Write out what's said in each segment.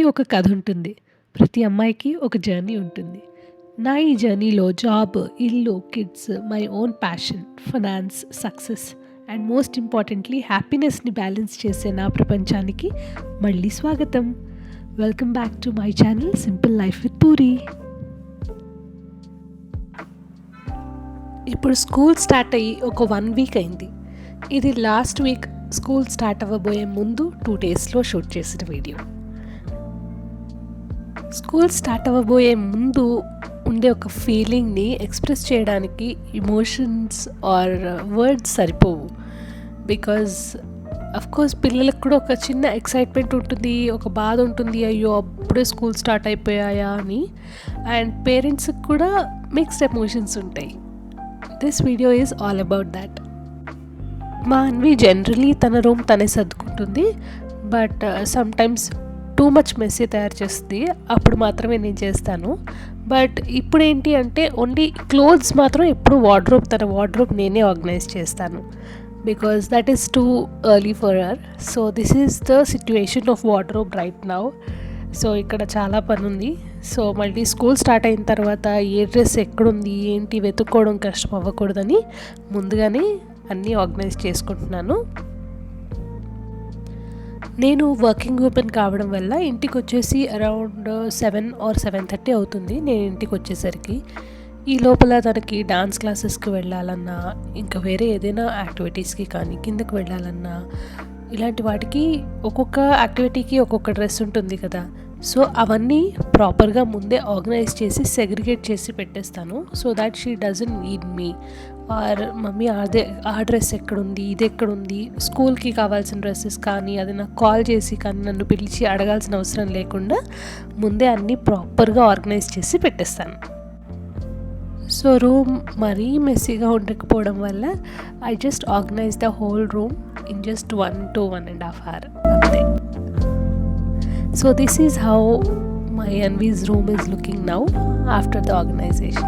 ఒక కథ ఉంటుంది. ప్రతి అమ్మాయికి ఒక జర్నీ ఉంటుంది. నా ఈ జర్నీలో జాబ్, ఇల్లు, kids, my own passion, finance, success and most importantly హ్యాపీనెస్‌ని బ్యాలెన్స్ చేసే నా ప్రపంచానికి మళ్ళీ స్వాగతం. Welcome back to my channel simple life with Puri. ఇప్పుడు స్కూల్ స్టార్ట్ అయ్యి ఒక 1 వీక్ అయింది. ఇది లాస్ట్ వీక్ స్కూల్ స్టార్ట్ అవ్వబోయే ముందు 2 డేస్‌లో షూట్ చేసిన వీడియో. స్కూల్ స్టార్ట్ అవ్వబోయే ముందు ఉండే ఒక ఫీలింగ్ని ఎక్స్ప్రెస్ చేయడానికి ఎమోషన్స్ ఆర్ వర్డ్స్ సరిపోవు. బికాజ్ కోర్స్ పిల్లలకు కూడా ఒక చిన్న ఎక్సైట్మెంట్ ఉంటుంది, ఒక బాధ ఉంటుంది, అయ్యో అప్పుడే స్కూల్ స్టార్ట్ అయిపోయాయా అని. అండ్ పేరెంట్స్కి కూడా మిక్స్డ్ ఎమోషన్స్ ఉంటాయి. This video is all about that. మా అన్వి జనరలీ తన రూమ్ తనే సర్దుకుంటుంది, but sometimes too much messy తయారు చేస్తుంది. అప్పుడు మాత్రమే నేను చేస్తాను. బట్ ఇప్పుడు ఏంటి అంటే ఓన్లీ క్లోత్స్ మాత్రం ఎప్పుడు తన వార్డ్రోబ్ నేనే ఆర్గనైజ్ చేస్తాను. Because that is too early for her. So this is the situation of wardrobe right now. So ఇక్కడ చాలా పని ఉంది. సో మళ్ళీ స్కూల్ స్టార్ట్ అయిన తర్వాత ఏ డ్రెస్ ఎక్కడుంది ఏంటి వెతుక్కోవడం కష్టం అవ్వకూడదని ముందుగానే అన్నీ ఆర్గనైజ్ చేసుకుంటున్నాను. నేను వర్కింగ్ ఉమెన్ కావడం వల్ల ఇంటికి వచ్చేసి అరౌండ్ 7 or 7:30 అవుతుంది నేను ఇంటికి వచ్చేసరికి. ఈ లోపల తనకి డాన్స్ క్లాసెస్కి వెళ్ళాలన్నా, ఇంకా వేరే ఏదైనా యాక్టివిటీస్కి కానీ కిందకి వెళ్ళాలన్నా, ఇలాంటి వాటికి ఒక్కొక్క యాక్టివిటీకి ఒక్కొక్క డ్రెస్ ఉంటుంది కదా. సో అవన్నీ ప్రాపర్గా ముందే ఆర్గనైజ్ చేసి సెగ్రిగేట్ చేసి పెట్టేస్తాను. So that she doesn't need me or mummy ఆ డ్రెస్ ఎక్కడుంది, ఇది ఎక్కడుంది, స్కూల్కి కావాల్సిన డ్రెస్సెస్ కానీ అది నాకు కాల్ చేసి కానీ నన్ను పిలిచి అడగాల్సిన అవసరం లేకుండా ముందే అన్నీ ప్రాపర్గా ఆర్గనైజ్ చేసి పెట్టేస్తాను. సో రూమ్ మరీ మెస్సీగా ఉండకపోవడం వల్ల I just organise the whole room in just 1 to 1.5 hours అంతే. So this is how my Anvi's room is looking now after the organization.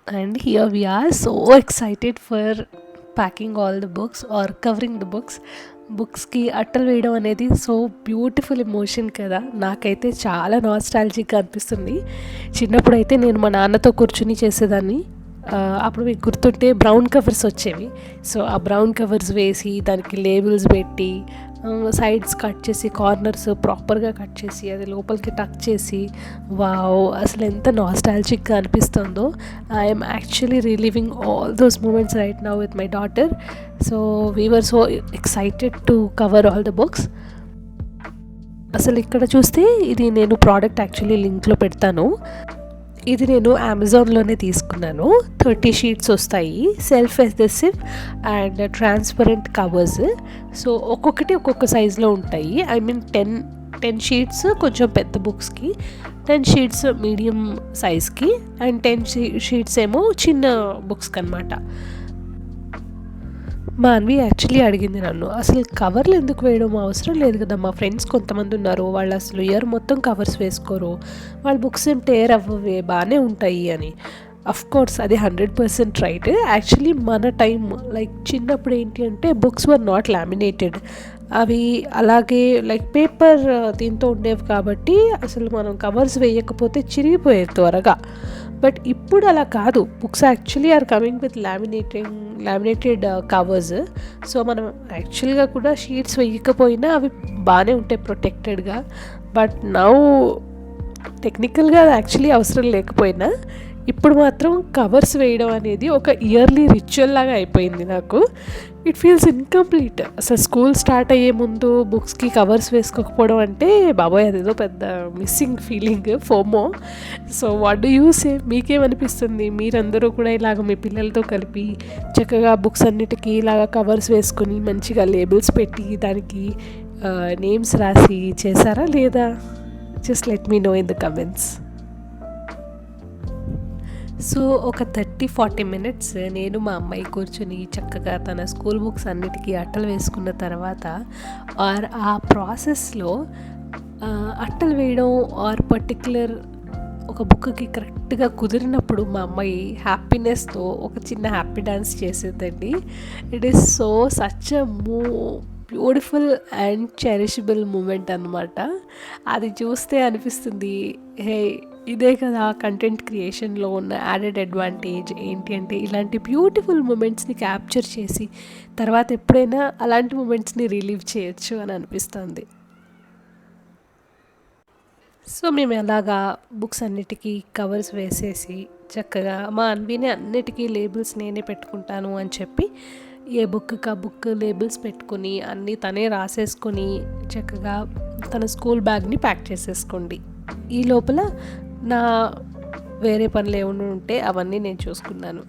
And here we are so excited for packing all the books or covering the books. బుక్స్కి అట్టలు వేయడం అనేది so beautiful emotion కదా. నాకైతే చాలా నాస్టాలజిక్గా అనిపిస్తుంది. చిన్నప్పుడు అయితే నేను మా నాన్నతో కూర్చుని చేసేదాన్ని. అప్పుడు మీకు గుర్తుంటే బ్రౌన్ కవర్స్ వచ్చేవి. సో ఆ బ్రౌన్ కవర్స్ వేసి దానికి లేబుల్స్ పెట్టి సైడ్స్ కట్ చేసి కార్నర్స్ ప్రాపర్గా కట్ చేసి అది లోపలికి టక్ చేసి, వావ్ అసలు ఎంత నాస్టాలజిక్గా అనిపిస్తుందో. I'm actually reliving all those moments right now with my daughter. So we were so excited to cover all the books. అసలు ఇక్కడ చూస్తే ఇది నేను ప్రోడక్ట్ యాక్చువల్లీ లింక్లో పెడతాను. ఇది నేను అమెజాన్లోనే తీసుకున్నాను. 30 sheets వస్తాయి, self adhesive and transparent covers. So ఒక్కొక్కటి ఒక్కొక్క సైజులో ఉంటాయి. ఐ మీన్ 10 sheets కొంచెం పెద్ద బుక్స్కి, 10 sheets మీడియం సైజ్కి అండ్ 10 sheets ఏమో చిన్న బుక్స్కి అనమాట. మా అన్వి యాక్చువల్లీ అడిగింది నన్ను, అసలు కవర్లు ఎందుకు వేయడం, అవసరం లేదు కదా, మా ఫ్రెండ్స్ కొంతమంది ఉన్నారు వాళ్ళు అసలు ఇయర్ మొత్తం కవర్స్ వేసుకోరు, వాళ్ళ బుక్స్ ఏం టేర్ అవ్వవే బాగానే ఉంటాయి అని. కోర్స్ అది 100% రైట్. యాక్చువల్లీ మన టైం లైక్ చిన్నప్పుడు ఏంటి అంటే బుక్స్ వర్ నాట్ లామినేటెడ్. అవి అలాగే లైక్ పేపర్ దీంతో ఉండేవి కాబట్టి అసలు మనం కవర్స్ వేయకపోతే చిరిగిపోయేవి త్వరగా. బట్ ఇప్పుడు అలా కాదు, books actually are coming with laminated covers. So మనం యాక్చువల్గా కూడా షీట్స్ వేయకపోయినా అవి బాగానే ఉంటాయి ప్రొటెక్టెడ్గా. బట్ నౌ టెక్నికల్గా యాక్చువల్లీ అవసరం లేకపోయినా ఇప్పుడు మాత్రం కవర్స్ వేయడం అనేది ఒక ఇయర్లీ రిచువల్ లాగా అయిపోయింది నాకు. It feels incomplete. అసలు స్కూల్ స్టార్ట్ అయ్యే ముందు బుక్స్‌కి కవర్స్ వేసుకోకపోవడం అంటే బాబోయ్! అదేదో పెద్ద missing feeling, FOMO. So, what do you say? మీకేమనిపిస్తుంది? మీరందరూ కూడా ఇలాగ మీ పిల్లలతో కలిపి చక్కగా బుక్స్ అన్నిటికి ఇలాగ కవర్స్ వేసుకొని మంచిగా లేబుల్స్ పెట్టి దానికి నేమ్స్ రాసి చేశారా లేదా? Just let me know in the comments. So ఒక 30-40 మినిట్స్ నేను మా అమ్మాయి కూర్చొని చక్కగా తన స్కూల్ బుక్స్ అన్నిటికీ అట్టలు వేసుకున్న తర్వాత ఆ ప్రాసెస్లో అట్టలు వేయడం పర్టిక్యులర్ ఒక బుక్కి కరెక్ట్గా కుదిరినప్పుడు మా అమ్మాయి హ్యాపీనెస్తో ఒక చిన్న హ్యాపీ డాన్స్ చేసేదండి. It is so such a beautiful and cherishable moment అనమాట. అది చూస్తే అనిపిస్తుంది, హే, ఇదే కదా కంటెంట్ క్రియేషన్లో ఉన్న యాడెడ్ అడ్వాంటేజ్ ఏంటి అంటే ఇలాంటి బ్యూటిఫుల్ మూమెంట్స్ని క్యాప్చర్ చేసి తర్వాత ఎప్పుడైనా అలాంటి మూమెంట్స్ని రిలీవ్ చేయొచ్చు అని అనిపిస్తుంది. సో మేము అలాగా బుక్స్ అన్నిటికీ కవర్స్ వేసేసి చక్కగా మా అన్విని అన్నిటికీ లేబుల్స్ నేనే పెట్టుకుంటాను అని చెప్పి ఏ బుక్కి ఆ బుక్ లేబుల్స్ పెట్టుకొని అన్నీ తనే రాసేసుకొని చక్కగా తన స్కూల్ బ్యాగ్ని ప్యాక్ చేసేసుకోండి. ఈ లోపల నా వేరే పనులు ఏమైనా ఉంటే అవన్నీ నేను చూసుకున్నాను.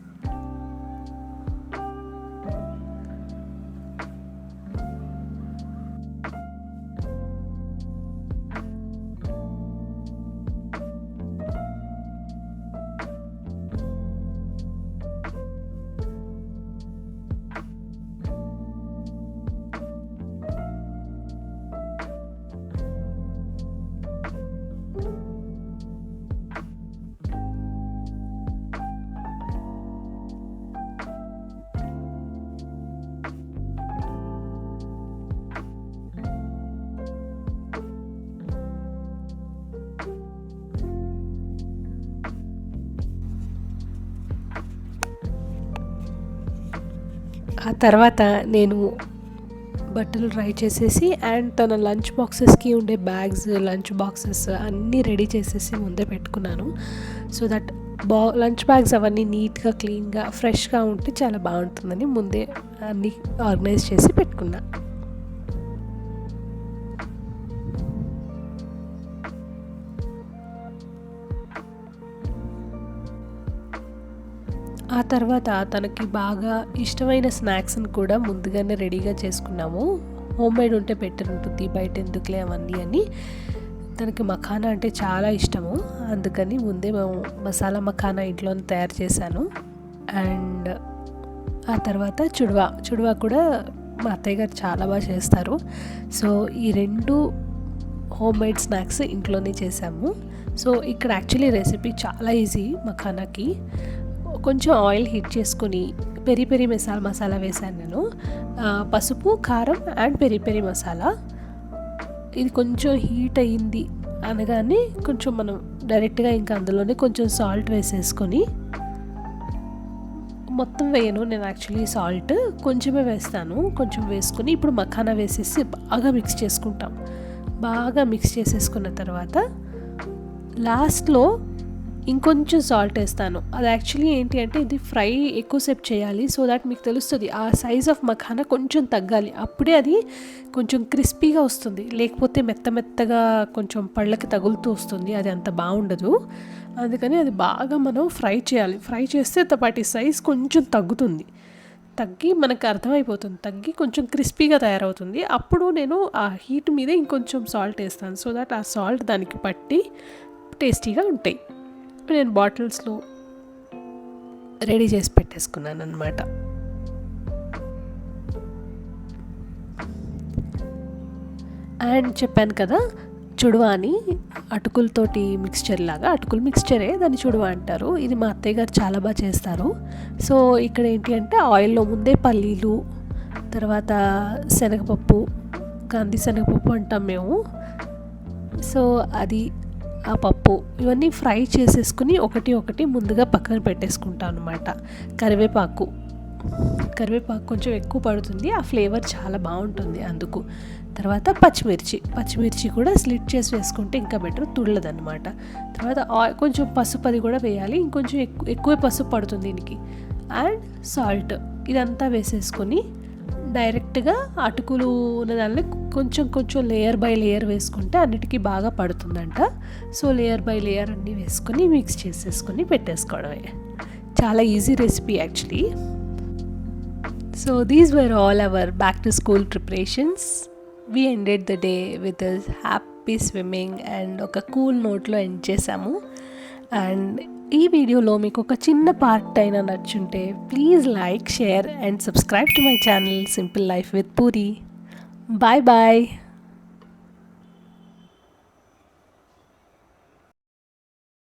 ఆ తర్వాత నేను బట్టలు ట్రై చేసేసి అండ్ తన లంచ్ బాక్సెస్కి ఉండే బ్యాగ్స్, లంచ్ బాక్సెస్ అన్నీ రెడీ చేసేసి ముందే పెట్టుకున్నాను. సో దట్ లంచ్ బ్యాగ్స్ అవన్నీ నీట్గా, క్లీన్గా, ఫ్రెష్గా ఉంటే చాలా బాగుంటుందని ముందే అన్నీ ఆర్గనైజ్ చేసి పెట్టుకున్నా. ఆ తర్వాత తనకి బాగా ఇష్టమైన స్నాక్స్ని కూడా ముందుగానే రెడీగా చేసుకున్నాము. హోమ్మేడ్ ఉంటే బెటర్ ఉంటుంది, బయట ఎందుకులే అవన్నీ అని. తనకి మఖానా అంటే చాలా ఇష్టము, అందుకని ముందే మేము మసాలా మఖానా ఇంట్లోనే తయారు చేశాను. అండ్ ఆ తర్వాత చుడువా కూడా మా అత్తయ్య గారు చాలా బాగా చేస్తారు. సో ఈ రెండు హోమ్మేడ్ స్నాక్స్ ఇంట్లోనే చేసాము. సో ఇక్కడ యాక్చువల్లీ రెసిపీ చాలా ఈజీ. మఖానాకి కొంచెం ఆయిల్ హీట్ చేసుకొని పెరి పెరి మసాలా వేసాను నేను. పసుపు, కారం అండ్ పెరి పెరి మసాలా. ఇది కొంచెం హీట్ అయ్యింది అనగానే కొంచెం మనం డైరెక్ట్గా ఇంకా అందులోనే కొంచెం సాల్ట్ వేసేసుకొని, మొత్తం వేయను నేను యాక్చువల్లీ, సాల్ట్ కొంచెమే వేస్తాను. కొంచెం వేసుకొని ఇప్పుడు మఖానా వేసేసి బాగా మిక్స్ చేసుకుంటాం. బాగా మిక్స్ చేసేసుకున్న తర్వాత లాస్ట్లో ఇంకొంచెం సాల్ట్ వేస్తాను. అది యాక్చువల్లీ ఏంటి అంటే ఇది ఫ్రై ఎక్కువసేపు చేయాలి. సో దాట్ మీకు తెలుస్తుంది ఆ సైజ్ ఆఫ్ మఖానా కొంచెం తగ్గాలి, అప్పుడే అది కొంచెం క్రిస్పీగా వస్తుంది. లేకపోతే మెత్తగా కొంచెం పళ్ళకి తగులుతూ వస్తుంది, అది అంత బాగుండదు. అందుకని అది బాగా మనం ఫ్రై చేయాలి. ఫ్రై చేస్తే వాటి సైజ్ కొంచెం తగ్గి మనకు అర్థమైపోతుంది, తగ్గి కొంచెం క్రిస్పీగా తయారవుతుంది. అప్పుడు నేను ఆ హీట్ మీద ఇంకొంచెం సాల్ట్ వేస్తాను. సో దట్ ఆ సాల్ట్ దానికి పట్టి టేస్టీగా ఉంటాయి. నేను బాటిల్స్లో రెడీ చేసి పెట్టేసుకున్నాను అనమాట. అండ్ చెప్పాను కదా, చుడువా అని అటుకులతోటి మిక్స్చర్ లాగా, అటుకుల మిక్స్చరే దాన్ని చుడువా అంటారు. ఇది మా అత్తయ్య గారు చాలా బాగా చేస్తారు. సో ఇక్కడ ఏంటి అంటే ఆయిల్లో ముందే పల్లీలు, తర్వాత శనగపప్పు, కంది శనగపప్పు అంటాం మేము. సో అది, ఆ పప్పు ఇవన్నీ ఫ్రై చేసేసుకుని ఒకటి ముందుగా పక్కన పెట్టేసుకుంటాం అనమాట. కరివేపాకు కరివేపాకు కొంచెం ఎక్కువ పడుతుంది, ఆ ఫ్లేవర్ చాలా బాగుంటుంది అందుకు. తర్వాత పచ్చిమిర్చి కూడా స్లిట్ చేసి వేసుకుంటే ఇంకా బెటర్, తుళ్ళదనమాట. తర్వాత కొంచెం పసుపు అది కూడా వేయాలి, ఇంకొంచెం ఎక్కువ పసుపు పడుతుంది దీనికి. అండ్ సాల్ట్, ఇదంతా వేసేసుకొని డైరెక్ట్గా అటుకులు ఉన్న దానిలో కొంచెం లేయర్ బై లేయర్ వేసుకుంటే అన్నిటికీ బాగా పడుతుందంట. సో లేయర్ బై లేయర్ అన్నీ వేసుకొని మిక్స్ చేసేసుకొని పెట్టేసుకోవడమే. చాలా easy recipe actually. So these were all our back to school preparations. We ended the day with happy swimming and ఒక కూల్ నోట్లో ఎండ్ చేసాము. అండ్ ఈ వీడియోలో మీకు ఒక చిన్న పార్ట్ అయినా నచ్చుంటే please like, share and subscribe to my channel simple life with Puri. Bye bye.